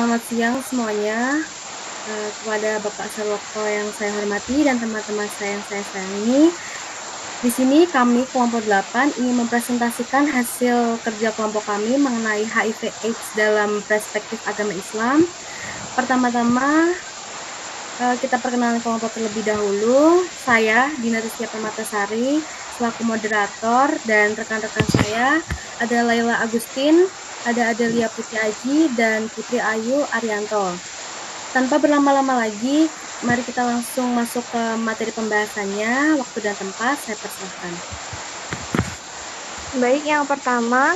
Selamat siang semuanya. Kepada Bapak Sarwoko yang saya hormati dan teman-teman saya yang saya sayangi. Di sini kami kelompok 8 ingin mempresentasikan hasil kerja kelompok kami mengenai HIV/AIDS dalam perspektif agama Islam. Pertama-tama kita perkenalan kelompok terlebih dahulu. Saya Dina Rizkia Permatasari selaku moderator, dan rekan-rekan saya ada Laila Agustin, ada Adelia Putri Aji, dan Putri Ayu Arianto. Tanpa berlama-lama lagi, mari kita langsung masuk ke materi pembahasannya. Waktu dan tempat saya persilahkan. Baik, yang pertama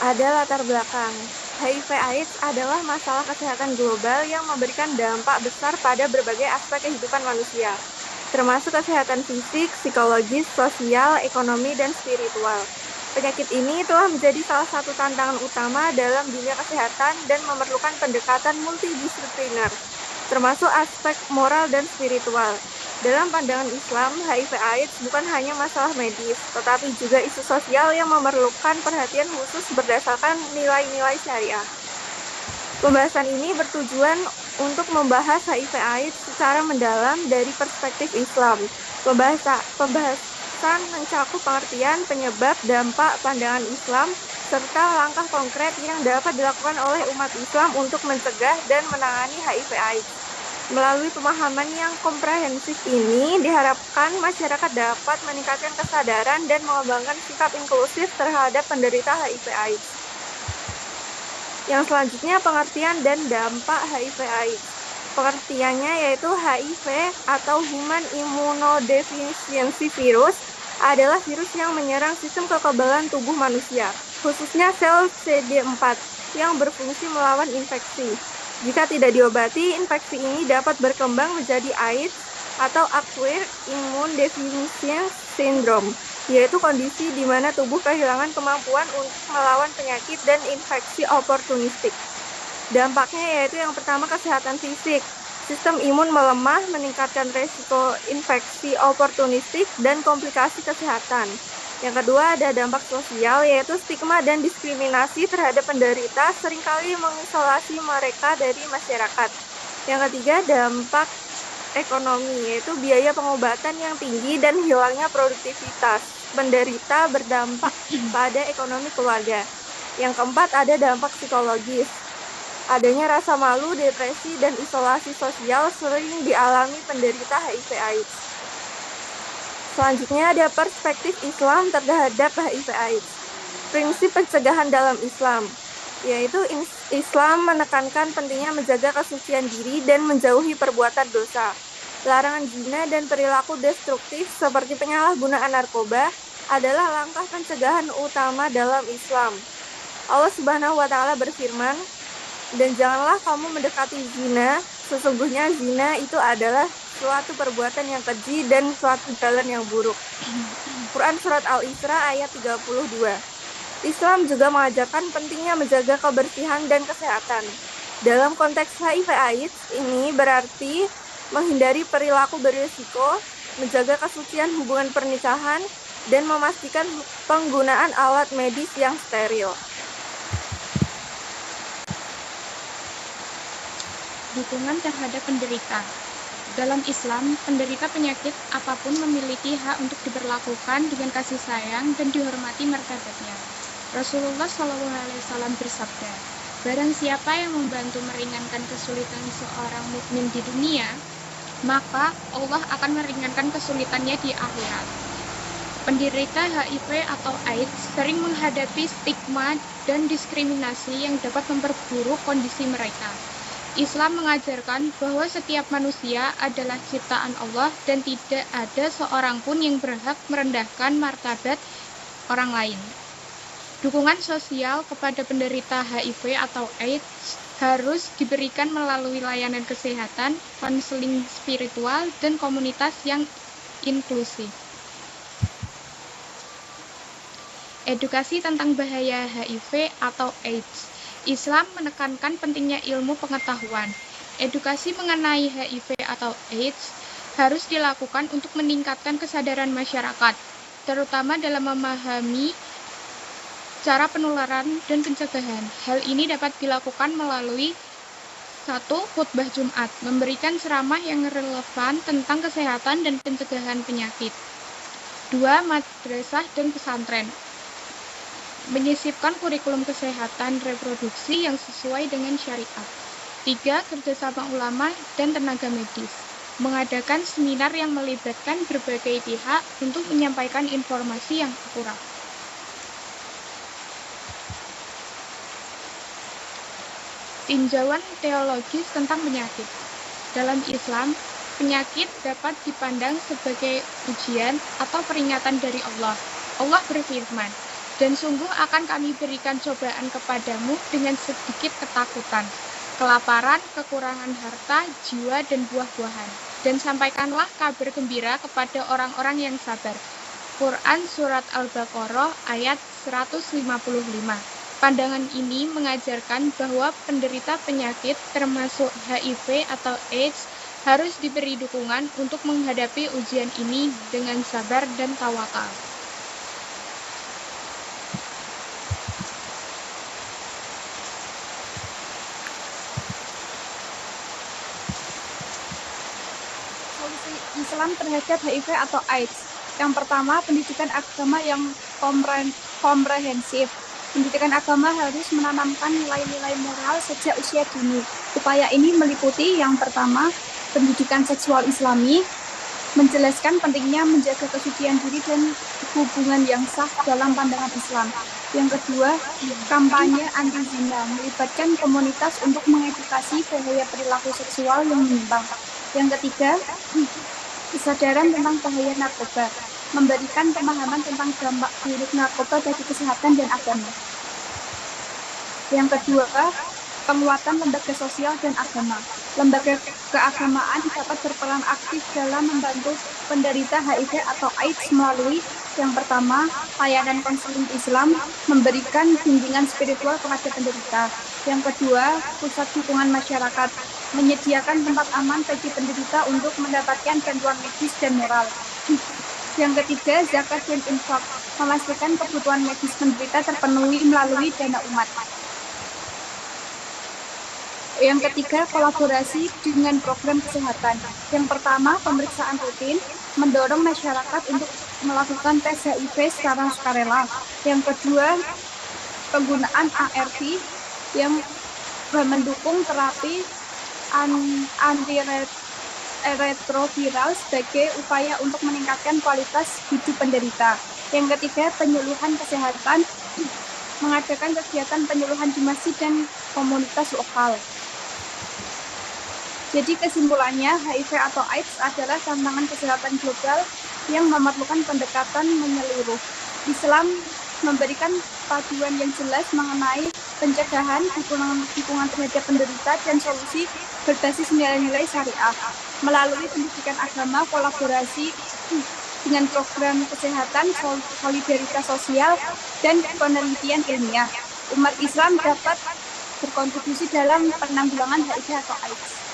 ada latar belakang. HIV/AIDS adalah masalah kesehatan global yang memberikan dampak besar pada berbagai aspek kehidupan manusia, termasuk kesehatan fisik, psikologis, sosial, ekonomi, dan spiritual. Penyakit ini telah menjadi salah satu tantangan utama dalam dunia kesehatan dan memerlukan pendekatan multidisipliner, termasuk aspek moral dan spiritual. Dalam pandangan Islam, HIV/AIDS bukan hanya masalah medis, tetapi juga isu sosial yang memerlukan perhatian khusus berdasarkan nilai-nilai syariah. Pembahasan ini bertujuan untuk membahas HIV/AIDS secara mendalam dari perspektif Islam. Pembahasan mencakup pengertian, penyebab, dampak, pandangan Islam, serta langkah konkret yang dapat dilakukan oleh umat Islam untuk mencegah dan menangani HIV/AIDS. Melalui pemahaman yang komprehensif ini, diharapkan masyarakat dapat meningkatkan kesadaran dan mengembangkan sikap inklusif terhadap penderita HIV/AIDS. Yang selanjutnya, pengertian dan dampak HIV/AIDS. Pengertiannya yaitu HIV atau Human Immunodeficiency Virus adalah virus yang menyerang sistem kekebalan tubuh manusia, khususnya sel CD4 yang berfungsi melawan infeksi. Jika tidak diobati, infeksi ini dapat berkembang menjadi AIDS atau Acquired Immune Deficiency Syndrome, yaitu kondisi di mana tubuh kehilangan kemampuan untuk melawan penyakit dan infeksi oportunistik. Dampaknya yaitu yang pertama, kesehatan fisik. Sistem imun melemah, meningkatkan resiko infeksi oportunistik dan komplikasi kesehatan. Yang kedua, ada dampak sosial, yaitu stigma dan diskriminasi terhadap penderita seringkali mengisolasi mereka dari masyarakat. Yang ketiga, dampak ekonomi, yaitu biaya pengobatan yang tinggi dan hilangnya produktivitas penderita berdampak pada ekonomi keluarga. Yang keempat, ada dampak psikologis. Adanya rasa malu, depresi, dan isolasi sosial sering dialami penderita HIV/AIDS. Selanjutnya ada perspektif Islam terhadap HIV/AIDS. Prinsip pencegahan dalam Islam, yaitu Islam menekankan pentingnya menjaga kesucian diri dan menjauhi perbuatan dosa. Larangan zina dan perilaku destruktif seperti penyalahgunaan narkoba adalah langkah pencegahan utama dalam Islam. Allah Subhanahu wa Ta'ala berfirman, "Dan janganlah kamu mendekati zina, sesungguhnya zina itu adalah suatu perbuatan yang keji dan suatu jalan yang buruk." Quran Surat Al-Isra ayat 32. Islam juga mengajarkan pentingnya menjaga kebersihan dan kesehatan. Dalam konteks HIV/AIDS ini berarti menghindari perilaku berisiko, menjaga kesucian hubungan pernikahan, dan memastikan penggunaan alat medis yang steril. Dukungan terhadap penderita. Dalam Islam, penderita penyakit apapun memiliki hak untuk diperlakukan dengan kasih sayang dan dihormati martabatnya. Rasulullah SAW bersabda, "Barang siapa yang membantu meringankan kesulitan seorang mukmin di dunia, maka Allah akan meringankan kesulitannya di akhirat." Penderita HIV atau AIDS sering menghadapi stigma dan diskriminasi yang dapat memperburuk kondisi mereka. Islam mengajarkan bahwa setiap manusia adalah ciptaan Allah dan tidak ada seorang pun yang berhak merendahkan martabat orang lain. Dukungan sosial kepada penderita HIV atau AIDS harus diberikan melalui layanan kesehatan, konseling spiritual, dan komunitas yang inklusif. Edukasi tentang bahaya HIV atau AIDS. Islam menekankan pentingnya ilmu pengetahuan. Edukasi mengenai HIV atau AIDS harus dilakukan untuk meningkatkan kesadaran masyarakat, terutama dalam memahami cara penularan dan pencegahan. Hal ini dapat dilakukan melalui 1. Khutbah Jumat, memberikan ceramah yang relevan tentang kesehatan dan pencegahan penyakit. 2. Madrasah dan pesantren, menyisipkan kurikulum kesehatan reproduksi yang sesuai dengan syariat. 3. Kerjasama ulama dan tenaga medis, mengadakan seminar yang melibatkan berbagai pihak untuk menyampaikan informasi yang akurat. Tinjauan teologis tentang penyakit. Dalam Islam, penyakit dapat dipandang sebagai ujian atau peringatan dari Allah. Allah berfirman, "Dan sungguh akan kami berikan cobaan kepadamu dengan sedikit ketakutan, kelaparan, kekurangan harta, jiwa, dan buah-buahan. Dan sampaikanlah kabar gembira kepada orang-orang yang sabar." Quran Surat Al-Baqarah ayat 155. Pandangan ini mengajarkan bahwa penderita penyakit termasuk HIV atau AIDS harus diberi dukungan untuk menghadapi ujian ini dengan sabar dan tawakal. Solusi Islam terhadap HIV atau AIDS. Yang pertama, pendidikan agama yang komprehensif. Pendidikan agama harus menanamkan nilai-nilai moral sejak usia dini. Upaya ini meliputi yang pertama, pendidikan seksual Islami, menjelaskan pentingnya menjaga kesucian diri dan hubungan yang sah dalam pandangan Islam. Yang kedua, kampanye anti-zina, melibatkan komunitas untuk mengedukasi bahaya perilaku seksual yang menyimpang. Yang ketiga, kesadaran tentang bahaya narkoba, memberikan pemahaman tentang dampak buruk narkoba bagi kesehatan dan agama. Yang kedua, penguatan lembaga sosial dan agama. Lembaga keagamaan dapat berperan aktif dalam membantu penderita HIV atau AIDS melalui yang pertama, layanan konseling Islam, memberikan bimbingan spiritual kepada penderita. Yang kedua, pusat dukungan masyarakat, menyediakan tempat aman bagi penderita untuk mendapatkan bantuan medis dan moral. Yang ketiga, zakat dan infak, memastikan kebutuhan medis penderita terpenuhi melalui dana umat. Yang ketiga, kolaborasi dengan program kesehatan. Yang pertama, pemeriksaan rutin, mendorong masyarakat untuk melakukan tes HIV secara sukarela. Yang kedua, penggunaan ARV yang mendukung terapi antiretroviral sebagai upaya untuk meningkatkan kualitas hidup penderita. Yang ketiga, penyuluhan kesehatan, mengadakan kegiatan penyuluhan di masjid dan komunitas lokal. Jadi kesimpulannya, HIV atau AIDS adalah tantangan kesehatan global yang memerlukan pendekatan menyeluruh. Islam memberikan panduan yang jelas mengenai pencegahan, dukungan terhadap penderita, dan solusi berbasis nilai-nilai syariah. Melalui pendidikan agama, kolaborasi dengan program kesehatan, solidaritas sosial, dan penelitian ilmiah, umat Islam dapat berkontribusi dalam penanggulangan HIV atau AIDS.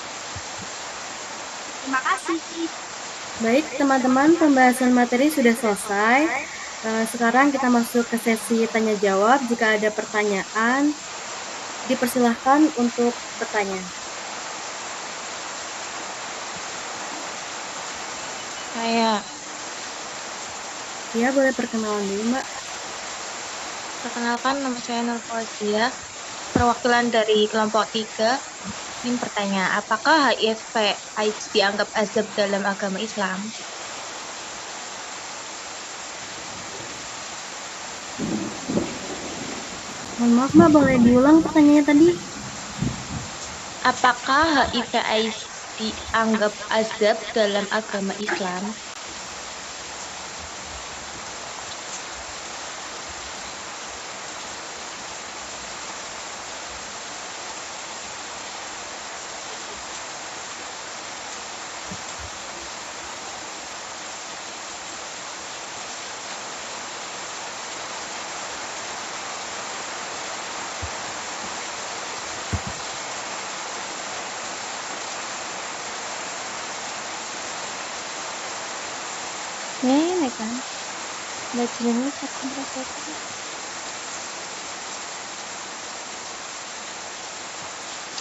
Terima kasih. Baik, teman-teman, pembahasan materi sudah selesai. Sekarang kita masuk ke sesi tanya-jawab. Jika ada pertanyaan, dipersilahkan untuk bertanya. Saya Ya, boleh perkenalan dulu, Mbak. perkenalkan, nama saya Nur Fauzia, perwakilan dari kelompok 3. Ingin bertanya, apakah HIV AIDS dianggap azab dalam agama Islam? Mohon maaf, Mbak, boleh diulang pertanyaannya tadi? Apakah HIV AIDS dianggap azab dalam agama Islam? Ini kan bacanya satu persatu.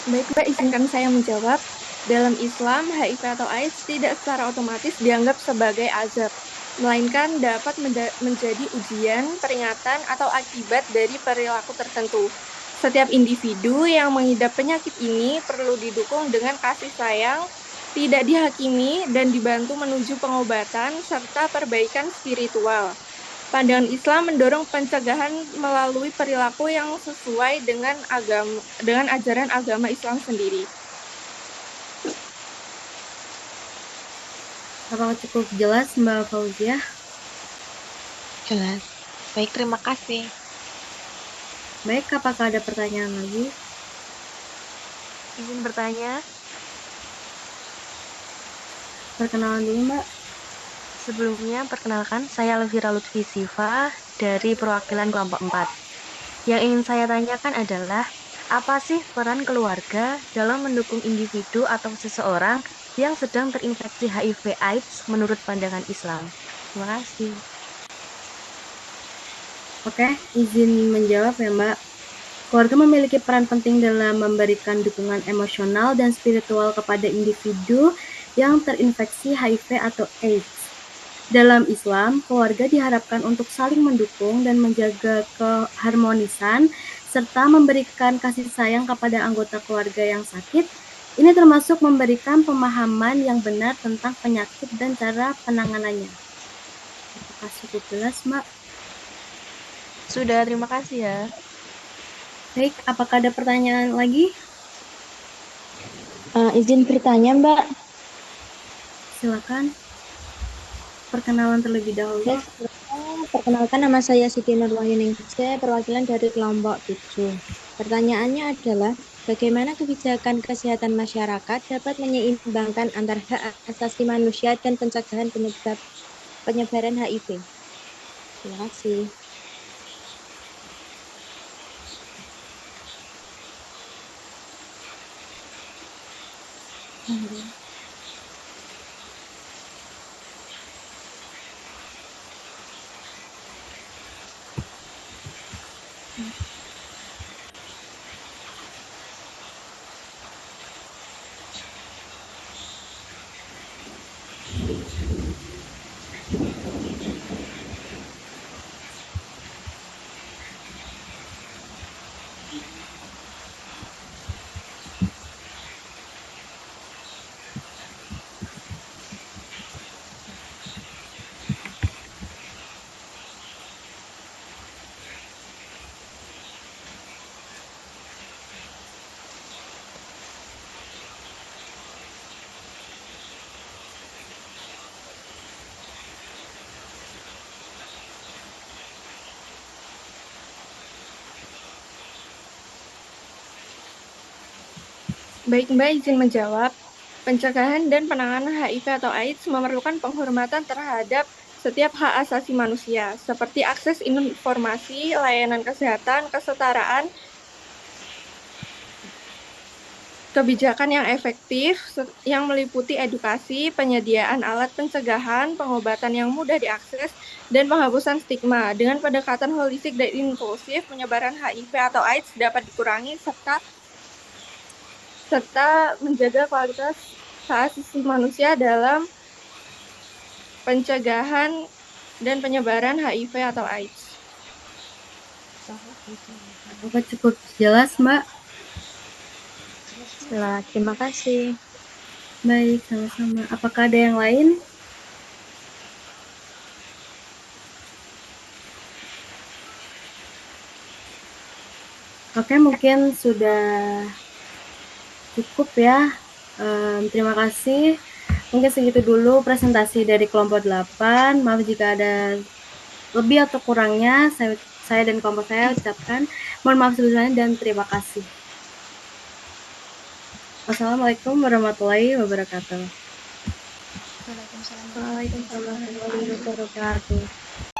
Baik, Mbak, izinkan saya menjawab. Dalam Islam, HIV atau AIDS tidak secara otomatis dianggap sebagai azab, melainkan dapat menjadi ujian, peringatan, atau akibat dari perilaku tertentu. Setiap individu yang mengidap penyakit ini perlu didukung dengan kasih sayang, tidak dihakimi, dan dibantu menuju pengobatan serta perbaikan spiritual. Pandangan Islam mendorong pencegahan melalui perilaku yang sesuai dengan ajaran agama Islam sendiri. Apakah cukup jelas, Mbak Fauzia? Jelas. Baik, terima kasih. Baik, apakah ada pertanyaan lagi? Izin bertanya, Perkenalan dulu, Mbak. sebelumnya perkenalkan saya Elvira Lutfi Siva dari perwakilan kelompok 4. Yang ingin saya tanyakan adalah, apa sih peran keluarga dalam mendukung individu atau seseorang yang sedang terinfeksi HIV/AIDS menurut pandangan Islam? Terima kasih. Oke, izin menjawab ya, Mbak. Keluarga memiliki peran penting dalam memberikan dukungan emosional dan spiritual kepada individu yang terinfeksi HIV atau AIDS. Dalam Islam, keluarga diharapkan untuk saling mendukung dan menjaga keharmonisan serta memberikan kasih sayang kepada anggota keluarga yang sakit. Ini termasuk memberikan pemahaman yang benar tentang penyakit dan cara penanganannya. Apakah cukup jelas, Mbak? Sudah, terima kasih ya. Baik, apakah ada pertanyaan lagi? Izin bertanya, Mbak. Silakan. Perkenalan terlebih dahulu. Perkenalkan, nama saya Siti Nurwahyuningsih, perwakilan dari kelompok 7. Pertanyaannya adalah, bagaimana kebijakan kesehatan masyarakat dapat menyeimbangkan antara hak asasi manusia dan pencegahan penyebaran HIV? Terima kasih. Baik, Mbak, izin menjawab. Pencegahan dan penanganan HIV atau AIDS memerlukan penghormatan terhadap setiap hak asasi manusia, seperti akses informasi, layanan kesehatan, kesetaraan, kebijakan yang efektif, yang meliputi edukasi, penyediaan alat pencegahan, pengobatan yang mudah diakses, dan penghapusan stigma. Dengan pendekatan holistik dan inklusif, penyebaran HIV atau AIDS dapat dikurangi serta menjaga kualitas hak asasi manusia dalam pencegahan dan penyebaran HIV atau AIDS. Apakah cukup jelas, Mbak? Jelas, terima kasih. Baik, sama-sama. Apakah ada yang lain? Oke, mungkin sudah cukup ya. Terima kasih. Mungkin segitu dulu presentasi dari kelompok 8. Maaf jika ada lebih atau kurangnya. Saya dan kelompok saya ucapkan mohon maaf sebesar-besarnya dan terima kasih. Wassalamualaikum warahmatullahi wabarakatuh. Waalaikumsalam. Waalaikumsalam warahmatullahi wabarakatuh.